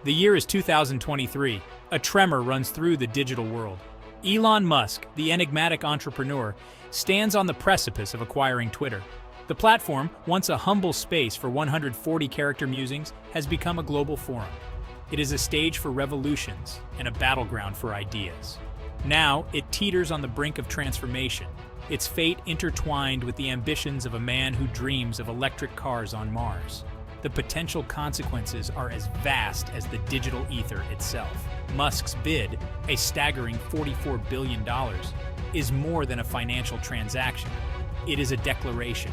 The year is 2023. A tremor runs through the digital world. Elon Musk, the enigmatic entrepreneur, stands on the precipice of acquiring Twitter. The platform, once a humble space for 140-character musings, has become a global forum. It is a stage for revolutions and a battleground for ideas. Now, it teeters on the brink of transformation, its fate intertwined with the ambitions of a man who dreams of electric cars on Mars. The potential consequences are as vast as the digital ether itself. Musk's bid, a staggering $44 billion, is more than a financial transaction. It is a declaration.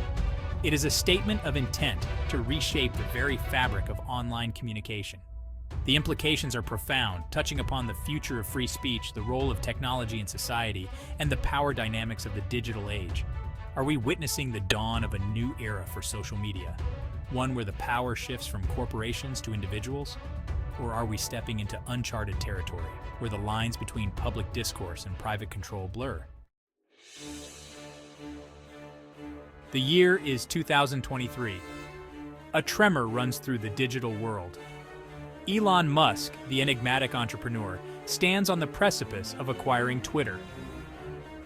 It is a statement of intent to reshape the very fabric of online communication. The implications are profound, touching upon the future of free speech, the role of technology in society, and the power dynamics of the digital age. Are we witnessing the dawn of a new era for social media? One where the power shifts from corporations to individuals? Or are we stepping into uncharted territory, where the lines between public discourse and private control blur? The year is 2023. A tremor runs through the digital world. Elon Musk, the enigmatic entrepreneur, stands on the precipice of acquiring Twitter.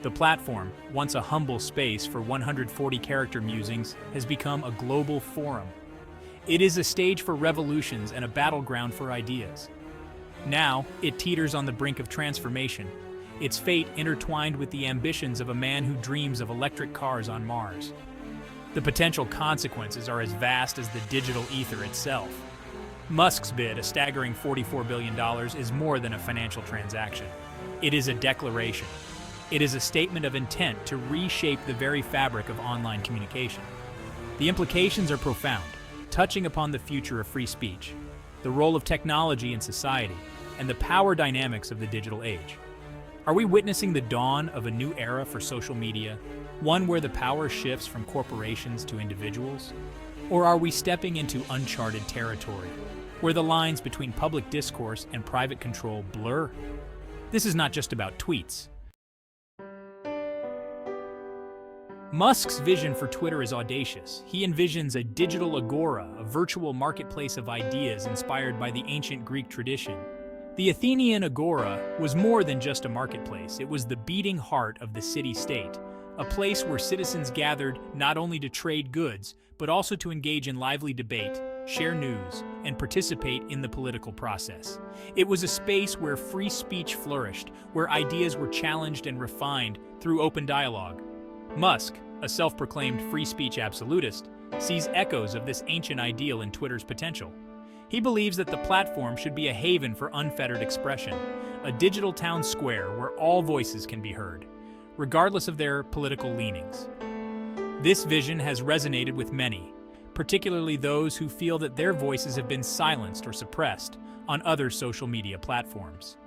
The platform, once a humble space for 140-character musings, has become a global forum. It is a stage for revolutions and a battleground for ideas. Now, it teeters on the brink of transformation, its fate intertwined with the ambitions of a man who dreams of electric cars on Mars. The potential consequences are as vast as the digital ether itself. Musk's bid, a staggering $44 billion, is more than a financial transaction. It is a declaration. It is a statement of intent to reshape the very fabric of online communication. The implications are profound, touching upon the future of free speech, the role of technology in society, and the power dynamics of the digital age. Are we witnessing the dawn of a new era for social media, one where the power shifts from corporations to individuals? Or are we stepping into uncharted territory, where the lines between public discourse and private control blur? This is not just about tweets. Musk's vision for Twitter is audacious. He envisions a digital agora, a virtual marketplace of ideas inspired by the ancient Greek tradition. The Athenian agora was more than just a marketplace. It was the beating heart of the city-state, a place where citizens gathered not only to trade goods, but also to engage in lively debate, share news, and participate in the political process. It was a space where free speech flourished, where ideas were challenged and refined through open dialogue. Musk, a self-proclaimed free speech absolutist, sees echoes of this ancient ideal in Twitter's potential. He believes that the platform should be a haven for unfettered expression, a digital town square where all voices can be heard, regardless of their political leanings. This vision has resonated with many, particularly those who feel that their voices have been silenced or suppressed on other social media platforms.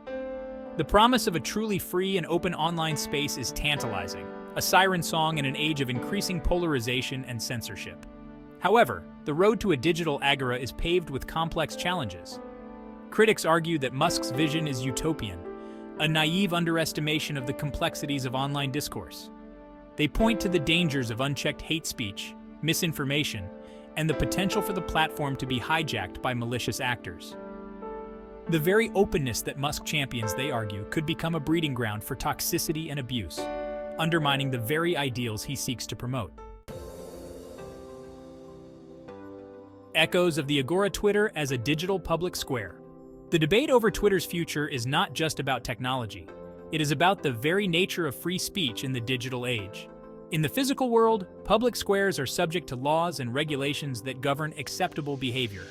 The promise of a truly free and open online space is tantalizing, a siren song in an age of increasing polarization and censorship. However, the road to a digital agora is paved with complex challenges. Critics argue that Musk's vision is utopian, a naive underestimation of the complexities of online discourse. They point to the dangers of unchecked hate speech, misinformation, and the potential for the platform to be hijacked by malicious actors. The very openness that Musk champions, they argue, could become a breeding ground for toxicity and abuse, undermining the very ideals he seeks to promote. Echoes of the Agora Twitter as a digital public square. The debate over Twitter's future is not just about technology. It is about the very nature of free speech in the digital age. In the physical world, public squares are subject to laws and regulations that govern acceptable behavior.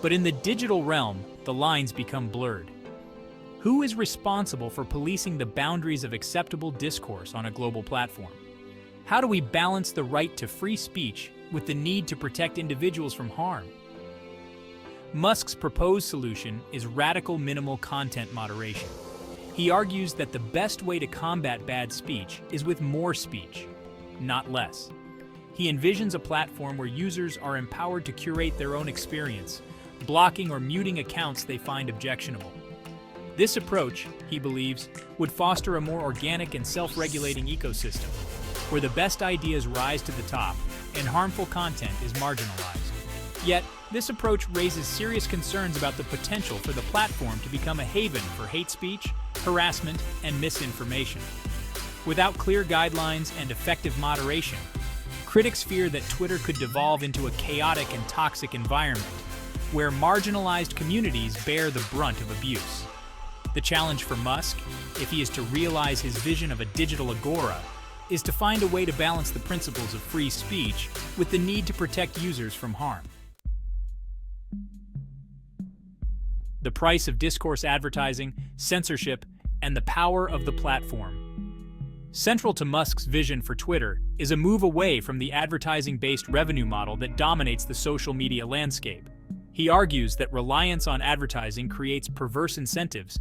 But in the digital realm, the lines become blurred. Who is responsible for policing the boundaries of acceptable discourse on a global platform? How do we balance the right to free speech with the need to protect individuals from harm? Musk's proposed solution is radical minimal content moderation. He argues that the best way to combat bad speech is with more speech, not less. He envisions a platform where users are empowered to curate their own experience, blocking or muting accounts they find objectionable. This approach, he believes, would foster a more organic and self-regulating ecosystem, where the best ideas rise to the top and harmful content is marginalized. Yet, this approach raises serious concerns about the potential for the platform to become a haven for hate speech, harassment, and misinformation. Without clear guidelines and effective moderation, critics fear that Twitter could devolve into a chaotic and toxic environment, where marginalized communities bear the brunt of abuse. The challenge for Musk, if he is to realize his vision of a digital agora, is to find a way to balance the principles of free speech with the need to protect users from harm. The price of discourse advertising, censorship, and the power of the platform. Central to Musk's vision for Twitter is a move away from the advertising-based revenue model that dominates the social media landscape. He argues that reliance on advertising creates perverse incentives,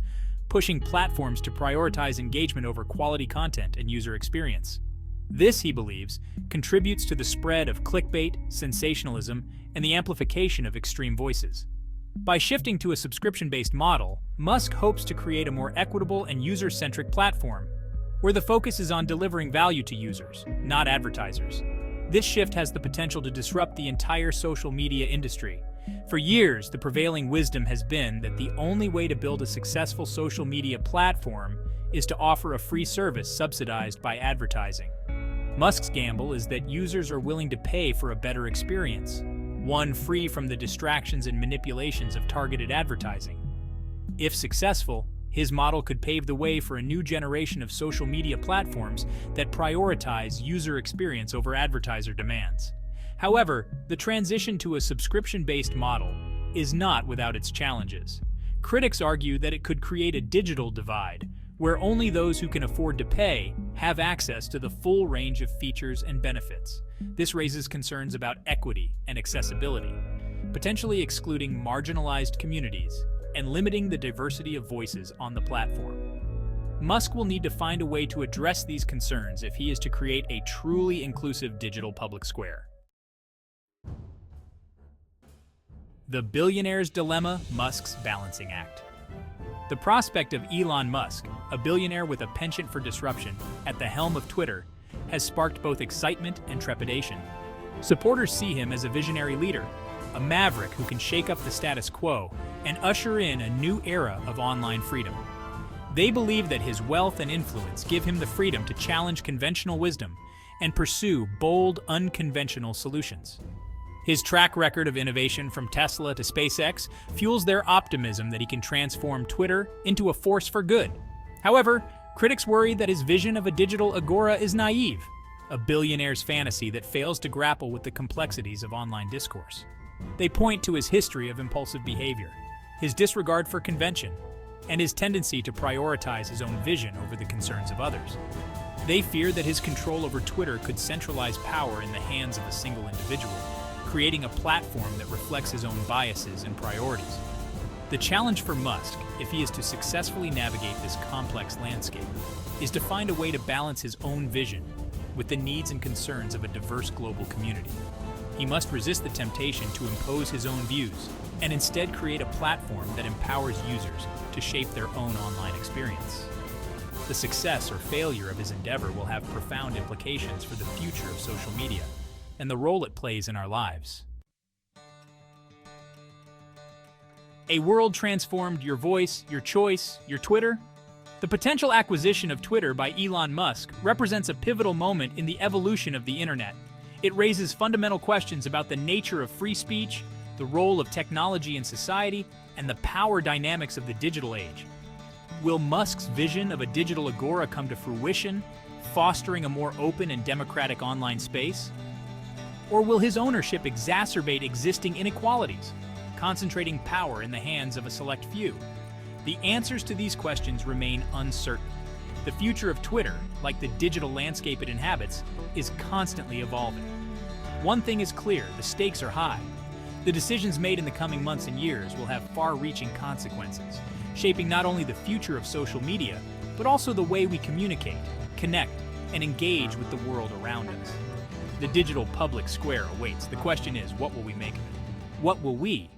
pushing platforms to prioritize engagement over quality content and user experience. This, he believes, contributes to the spread of clickbait, sensationalism, and the amplification of extreme voices. By shifting to a subscription-based model, Musk hopes to create a more equitable and user-centric platform, where the focus is on delivering value to users, not advertisers. This shift has the potential to disrupt the entire social media industry. For years, the prevailing wisdom has been that the only way to build a successful social media platform is to offer a free service subsidized by advertising. Musk's gamble is that users are willing to pay for a better experience, one free from the distractions and manipulations of targeted advertising. If successful, his model could pave the way for a new generation of social media platforms that prioritize user experience over advertiser demands. However, the transition to a subscription-based model is not without its challenges. Critics argue that it could create a digital divide, where only those who can afford to pay have access to the full range of features and benefits. This raises concerns about equity and accessibility, potentially excluding marginalized communities and limiting the diversity of voices on the platform. Musk will need to find a way to address these concerns if he is to create a truly inclusive digital public square. The billionaire's dilemma, Musk's balancing act. The prospect of Elon Musk, a billionaire with a penchant for disruption, at the helm of Twitter, has sparked both excitement and trepidation. Supporters see him as a visionary leader, a maverick who can shake up the status quo and usher in a new era of online freedom. They believe that his wealth and influence give him the freedom to challenge conventional wisdom and pursue bold, unconventional solutions. His track record of innovation from Tesla to SpaceX fuels their optimism that he can transform Twitter into a force for good. However, critics worry that his vision of a digital agora is naive, a billionaire's fantasy that fails to grapple with the complexities of online discourse. They point to his history of impulsive behavior, his disregard for convention, and his tendency to prioritize his own vision over the concerns of others. They fear that his control over Twitter could centralize power in the hands of a single individual, creating a platform that reflects his own biases and priorities. The challenge for Musk, if he is to successfully navigate this complex landscape, is to find a way to balance his own vision with the needs and concerns of a diverse global community. He must resist the temptation to impose his own views and instead create a platform that empowers users to shape their own online experience. The success or failure of his endeavor will have profound implications for the future of social media and the role it plays in our lives. A world transformed, your voice, your choice, your Twitter? The potential acquisition of Twitter by Elon Musk represents a pivotal moment in the evolution of the internet. It raises fundamental questions about the nature of free speech, the role of technology in society, and the power dynamics of the digital age. Will Musk's vision of a digital agora come to fruition, fostering a more open and democratic online space? Or will his ownership exacerbate existing inequalities, concentrating power in the hands of a select few? The answers to these questions remain uncertain. The future of Twitter, like the digital landscape it inhabits, is constantly evolving. One thing is clear, the stakes are high. The decisions made in the coming months and years will have far-reaching consequences, shaping not only the future of social media, but also the way we communicate, connect, and engage with the world around us. The digital public square awaits. The question is, what will we make of it? What will we,